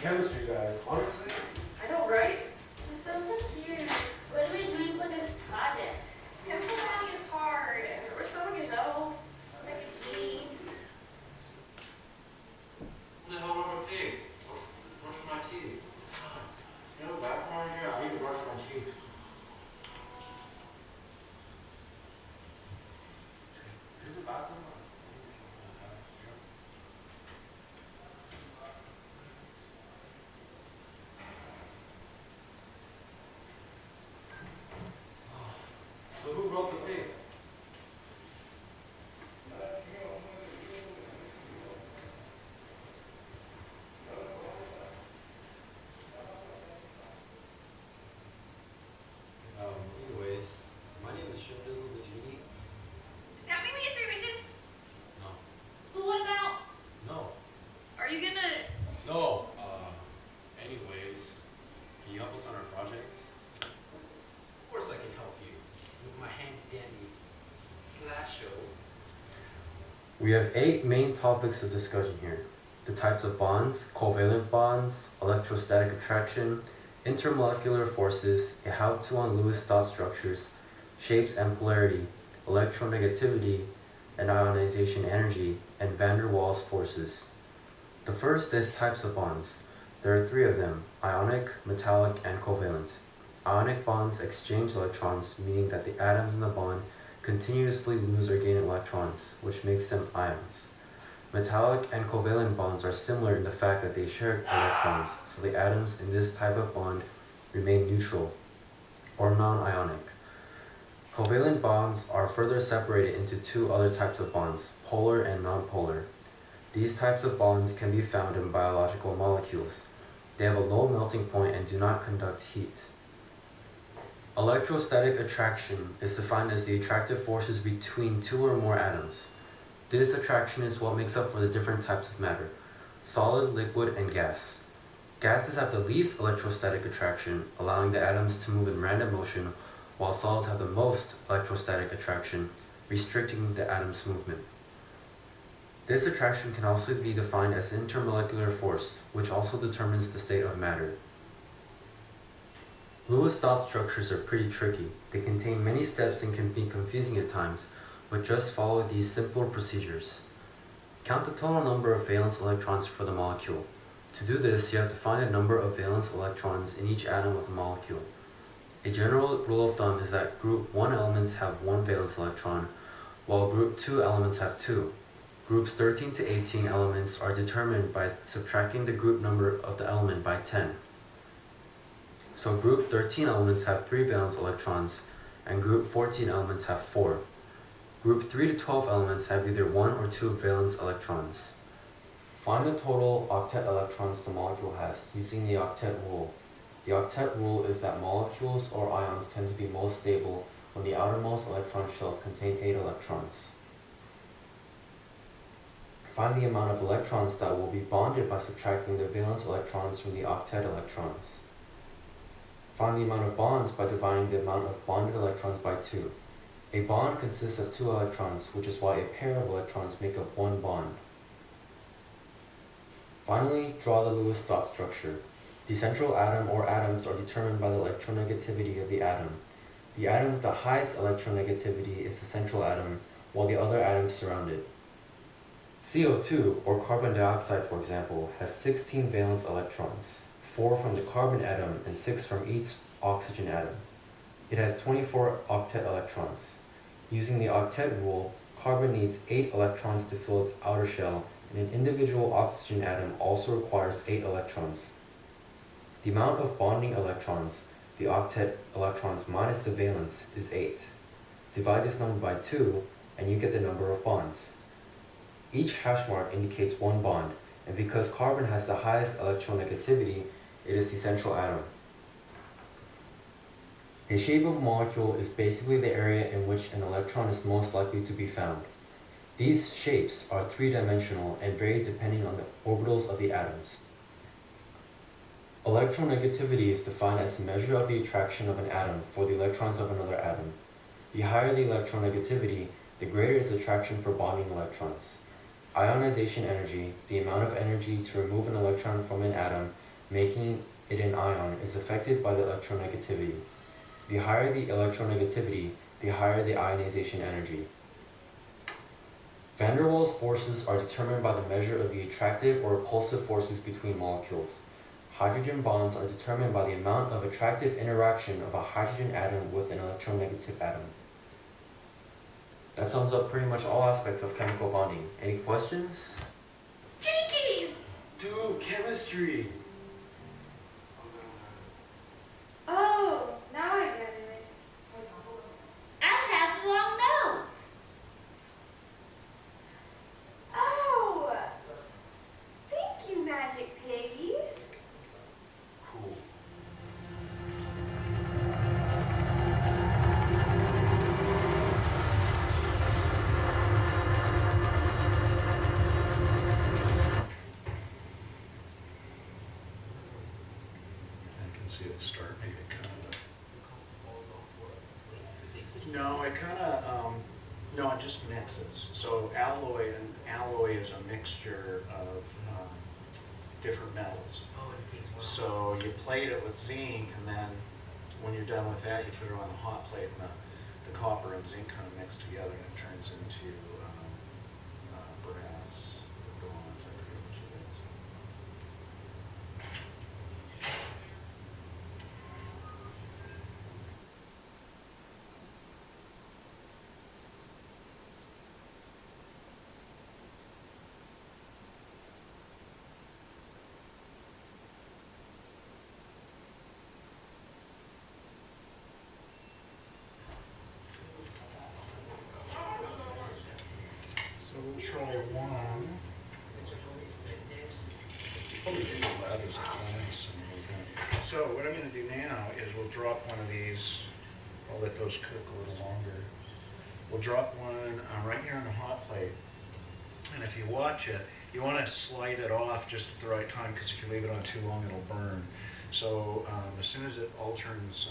chemistry, guys. Honestly. I know, right? I'm so confused. What are we doing for this project? Chemical bonding is hard. We're still gonna go. Like a G. Who the hell wrote a pig? Brush my teeth. You know, back around here, I need to brush my teeth. Is the bathroom? So who wrote the pig? Anyways, my name is Chef Dizzle the Genie. Does that mean we get 3 wishes? No. But what about? No. Are you gonna? No. Anyways, can you help us on our projects? Of course I can help you with my handy dandy slideshow. We have 8 main topics of discussion here. The types of bonds, covalent bonds, electrostatic attraction, intermolecular forces, a how-to on Lewis dot structures, shapes and polarity, electronegativity and ionization energy, and van der Waals forces. The first is types of bonds. There are 3 of them: ionic, metallic, and covalent. Ionic bonds exchange electrons, meaning that the atoms in the bond continuously lose or gain electrons, which makes them ions. Metallic and covalent bonds are similar in the fact that they share electrons, so the atoms in this type of bond remain neutral, or non-ionic. Covalent bonds are further separated into 2 other types of bonds, polar and non-polar. These types of bonds can be found in biological molecules. They have a low melting point and do not conduct heat. Electrostatic attraction is defined as the attractive forces between 2 or more atoms. This attraction is what makes up for the different types of matter: solid, liquid, and gas. Gases have the least electrostatic attraction, allowing the atoms to move in random motion, while solids have the most electrostatic attraction, restricting the atom's movement. This attraction can also be defined as intermolecular force, which also determines the state of matter. Lewis dot structures are pretty tricky. They contain many steps and can be confusing at times, but just follow these simpler procedures. Count the total number of valence electrons for the molecule. To do this, you have to find the number of valence electrons in each atom of the molecule. A general rule of thumb is that group 1 elements have 1 valence electron, while group 2 elements have 2. Groups 13 to 18 elements are determined by subtracting the group number of the element by 10. So group 13 elements have 3 valence electrons, and group 14 elements have 4. Group 3 to 12 elements have either 1 or 2 valence electrons. Find the total octet electrons the molecule has using the octet rule. The octet rule is that molecules or ions tend to be most stable when the outermost electron shells contain 8 electrons. Find the amount of electrons that will be bonded by subtracting the valence electrons from the octet electrons. Find the amount of bonds by dividing the amount of bonded electrons by 2. A bond consists of 2 electrons, which is why a pair of electrons make up 1 bond. Finally, draw the Lewis dot structure. The central atom or atoms are determined by the electronegativity of the atom. The atom with the highest electronegativity is the central atom, while the other atoms surround it. CO2, or carbon dioxide for example, has 16 valence electrons, 4 from the carbon atom and 6 from each oxygen atom. It has 24 octet electrons. Using the octet rule, carbon needs 8 electrons to fill its outer shell, and an individual oxygen atom also requires 8 electrons. The amount of bonding electrons, the octet electrons minus the valence, is 8. Divide this number by 2, and you get the number of bonds. Each hash mark indicates 1 bond, and because carbon has the highest electronegativity, it is the central atom. A shape of a molecule is basically the area in which an electron is most likely to be found. These shapes are 3-dimensional and vary depending on the orbitals of the atoms. Electronegativity is defined as the measure of the attraction of an atom for the electrons of another atom. The higher the electronegativity, the greater its attraction for bonding electrons. Ionization energy, the amount of energy to remove an electron from an atom, making it an ion, is affected by the electronegativity. The higher the electronegativity, the higher the ionization energy. Van der Waals forces are determined by the measure of the attractive or repulsive forces between molecules. Hydrogen bonds are determined by the amount of attractive interaction of a hydrogen atom with an electronegative atom. That sums up pretty much all aspects of chemical bonding. Any questions? Jinkies! Dude, chemistry! Oh, now I get it. I have the wrong notes. Oh, thank you, Magic Piggy. Cool. I can see it starting to get kind of. No, it kind of, no, it just mixes. So alloy is a mixture of different metals. So you plate it with zinc, and then when you're done with that, you put it on a hot plate, and the copper and zinc kind of mix together, and it turns into brass, bronze, I forget what it is. So we'll try one. Probably do that as a class and everything. So what I'm going to do now is we'll drop one of these. I'll let those cook a little longer. We'll drop one right here on the hot plate. And if you watch it, you want to slide it off just at the right time, because if you leave it on too long, it'll burn. So as soon as it all turns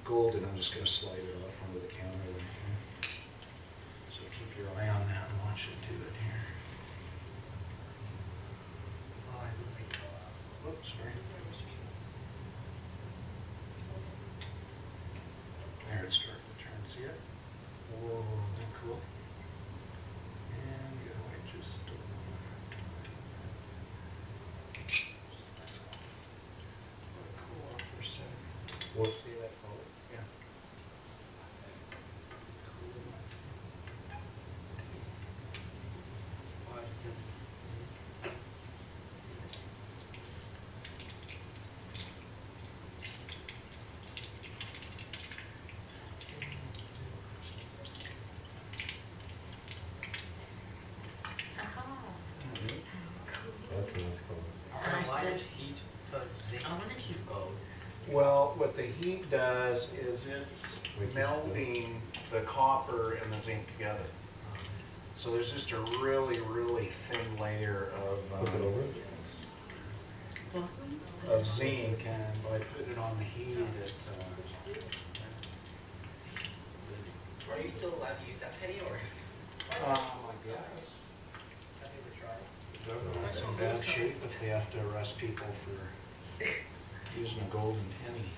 golden, I'm just going to slide it off onto the counter there. So keep your eye on that and watch it do it here. Whoops, sorry. There, it's starting to turn. See it? Whoa, isn't that cool? And go away just a little. Let it cool off for a second. We'll see that color. Yeah. That's a nice color. Why did heat put zinc? I want to keep both. Well, what the heat does is it's Which is melding the copper and the zinc together. So there's just a really, really thin layer Flip it over. of zinc, and by putting it on the heat, it Are you still allowed to use that penny or? I guess. Have you ever tried? It's in bad shape if they have to arrest people for using a golden penny.